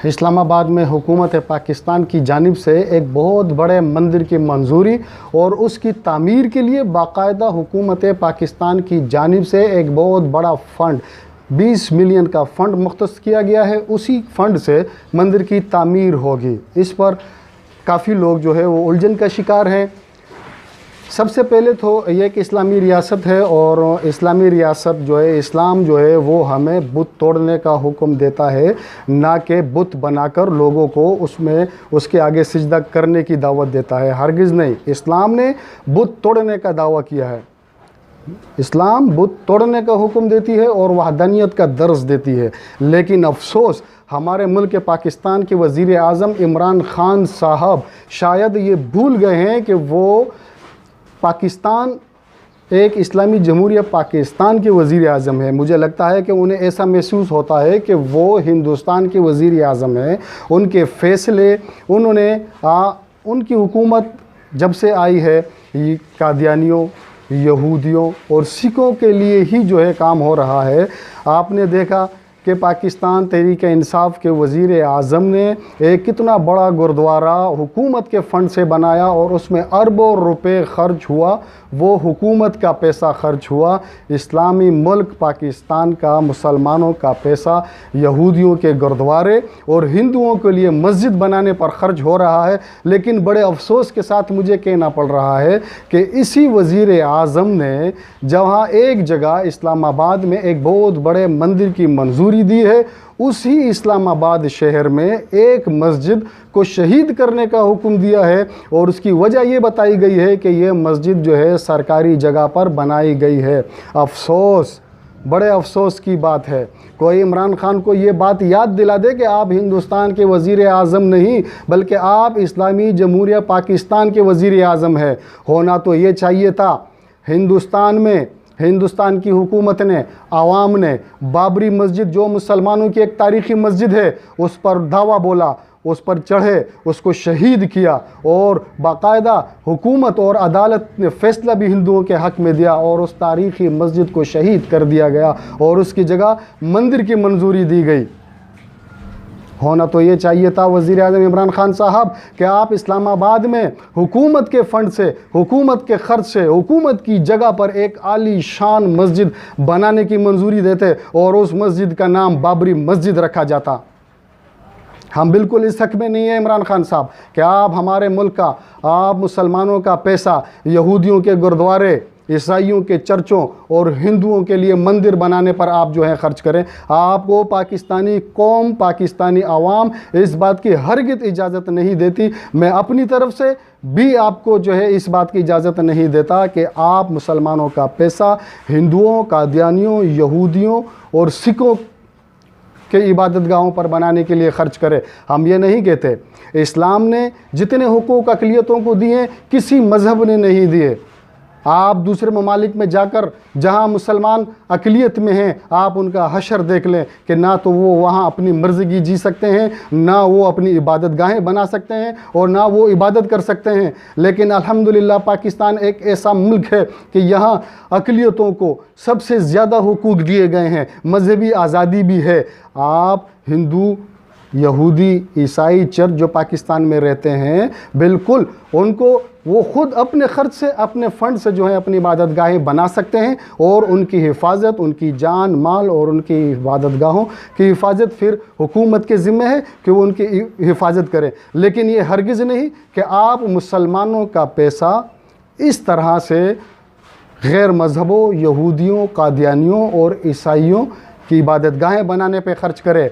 इस्लामाबाद में हुकूमत पाकिस्तान की जानिब से एक बहुत बड़े मंदिर की मंजूरी और उसकी तामीर के लिए बाकायदा हुकूमत पाकिस्तान की जानिब से एक बहुत बड़ा फ़ंड 20 मिलियन का फ़ंड मुख्तस किया गया है। उसी फ़ंड से मंदिर की तामीर होगी। इस पर काफ़ी लोग जो है वो उलझन का शिकार हैं। सबसे पहले तो ये एक इस्लामी रियासत है और इस्लामी रियासत जो है, इस्लाम जो है वो हमें बुत तोड़ने का हुक्म देता है, ना कि बुत बनाकर लोगों को उसमें उसके आगे सिजदा करने की दावत देता है। हरगिज़ नहीं। इस्लाम ने बुत तोड़ने का दावा किया है। इस्लाम बुत तोड़ने का हुक्म देती है और वहदानियत का दर्स देती है। लेकिन अफसोस हमारे मुल्क पाकिस्तान के वज़ीर आज़म इमरान ख़ान साहब शायद ये भूल गए हैं कि वो पाकिस्तान एक इस्लामी जमहूरिया पाकिस्तान के वज़ीर आज़म है। मुझे लगता है कि उन्हें ऐसा महसूस होता है कि वो हिंदुस्तान के वज़ीर आज़म है। उनके फ़ैसले उनकी हुकूमत जब से आई है कादियानियों, यहूदियों और सिखों के लिए ही जो है काम हो रहा है। आपने देखा कि पाकिस्तान तहरीक-ए-इंसाफ के वज़ीर आज़म ने एक कितना बड़ा गुरुद्वारा हुकूमत के फ़ंड से बनाया और उसमें अरबों रुपए ख़र्च हुआ। वो हुकूमत का पैसा ख़र्च हुआ। इस्लामी मुल्क पाकिस्तान का मुसलमानों का पैसा यहूदियों के गुरुद्वारे और हिंदुओं के लिए मस्जिद बनाने पर ख़र्च हो रहा है। लेकिन बड़े अफसोस के साथ मुझे कहना पड़ रहा है कि इसी वज़ीर आज़म ने जहाँ एक जगह इस्लामाबाद में एक बहुत बड़े मंदिर की मंजूरी दी है, उसी इस्लामाबाद शहर में एक मस्जिद को शहीद करने का हुक्म दिया है। और उसकी वजह ये बताई गई है कि ये मस्जिद जो है सरकारी जगह पर बनाई गई है। अफसोस, बड़े अफसोस की बात है। कोई इमरान ख़ान को ये बात याद दिला दे कि आप हिंदुस्तान के वज़ीर आज़म नहीं बल्कि आप इस्लामी जमहूरिया पाकिस्तान के वज़ीर आज़म है। होना तो ये चाहिए था। हिंदुस्तान की हुकूमत ने, आवाम ने बाबरी मस्जिद जो मुसलमानों की एक तारीख़ी मस्जिद है उस पर धावा बोला, उस पर चढ़े, उसको शहीद किया और बाकायदा हुकूमत और अदालत ने फ़ैसला भी हिंदुओं के हक़ में दिया और उस तारीख़ी मस्जिद को शहीद कर दिया गया और उसकी जगह मंदिर की मंजूरी दी गई। होना तो ये चाहिए था वज़ीर आज़म इमरान ख़ान साहब कि आप इस्लामाबाद में हुकूमत के फ़ंड से, हुकूमत के ख़र्च से, हुकूमत की जगह पर एक आली शान मस्जिद बनाने की मंजूरी देते और उस मस्जिद का नाम बाबरी मस्जिद रखा जाता। हम बिल्कुल इस हक़ में नहीं है इमरान ख़ान साहब कि आप हमारे मुल्क का, आप मुसलमानों का पैसा यहूदियों के गुरुद्वारे, ईसाइयों के चर्चों और हिंदुओं के लिए मंदिर बनाने पर आप जो है ख़र्च करें। आपको पाकिस्तानी कौम, पाकिस्तानी आवाम इस बात की हरगिज़ इजाज़त नहीं देती। मैं अपनी तरफ से भी आपको जो है इस बात की इजाज़त नहीं देता कि आप मुसलमानों का पैसा हिंदुओं, कादियानियों, यहूदियों और सिखों के इबादत गाहों पर बनाने के लिए ख़र्च करें। हम ये नहीं कहते। इस्लाम ने जितने हुकूक अक़लियतों को दिए किसी मज़हब ने नहीं दिए। आप दूसरे ममालिक में जाकर जहाँ मुसलमान अक़लियत में हैं, आप उनका हशर देख लें कि ना तो वो वहाँ अपनी मर्ज़ी की जी सकते हैं, ना वो अपनी इबादत गाहें बना सकते हैं और ना वो इबादत कर सकते हैं। लेकिन अल्हम्दुलिल्लाह पाकिस्तान एक ऐसा मुल्क है कि यहाँ अक़लियतों को सबसे ज़्यादा हुकूक दिए गए हैं, मज़हबी आज़ादी भी है। आप हिंदू, यहूदी, ईसाई चर्च जो पाकिस्तान में रहते हैं, बिल्कुल उनको वो ख़ुद अपने ख़र्च से, अपने फ़ंड से जो है अपनी इबादत गाहें बना सकते हैं और उनकी हिफाजत, उनकी जान माल और उनकी इबादत गाहों की हिफाजत फिर हुकूमत के ज़िम्मे है कि वो उनकी हिफाजत करें। लेकिन ये हरगिज़ नहीं कि आप मुसलमानों का पैसा इस तरह से गैर मज़हबों, यहूदियों, कादियानियों और ईसाइयों की इबादत गाहें बनाने पर ख़र्च करें।